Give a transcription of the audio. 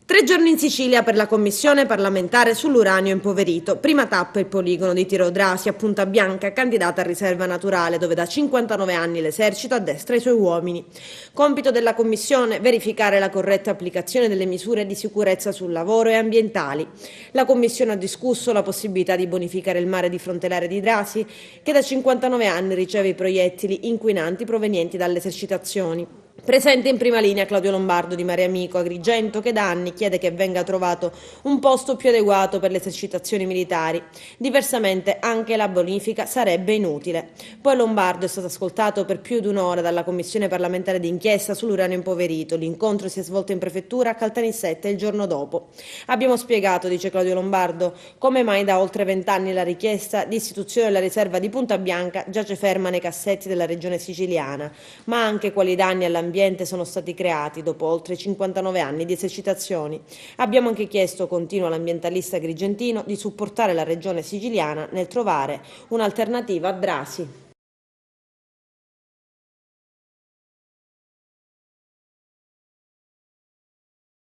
3 giorni in Sicilia per la commissione parlamentare sull'uranio impoverito. Prima tappa il poligono di Tiro Drasi a Punta Bianca, candidata a riserva naturale, dove da 59 anni l'esercito addestra i suoi uomini. Compito della commissione: verificare la corretta applicazione delle misure di sicurezza sul lavoro e ambientali. La commissione ha discusso la possibilità di bonificare il mare di Frontelare di Drasi, che da 59 anni riceve i proiettili inquinanti provenienti dalle esercitazioni. Presente in prima linea Claudio Lombardo di Mare Amico Agrigento, che da anni chiede che venga trovato un posto più adeguato per le esercitazioni militari. Diversamente anche la bonifica sarebbe inutile. Poi Lombardo è stato ascoltato per più di un'ora dalla Commissione parlamentare d'inchiesta sull'uranio impoverito. L'incontro si è svolto in prefettura a Caltanissetta il giorno dopo. Abbiamo spiegato, dice Claudio Lombardo, come mai da oltre 20 anni la richiesta di istituzione della riserva di Punta Bianca giace ferma nei cassetti della regione siciliana, ma anche quali danni all'ambiente sono stati creati dopo oltre 59 anni di esercitazioni. Abbiamo anche chiesto, continua l'ambientalista agrigentino, di supportare la regione siciliana nel trovare un'alternativa a Drasi.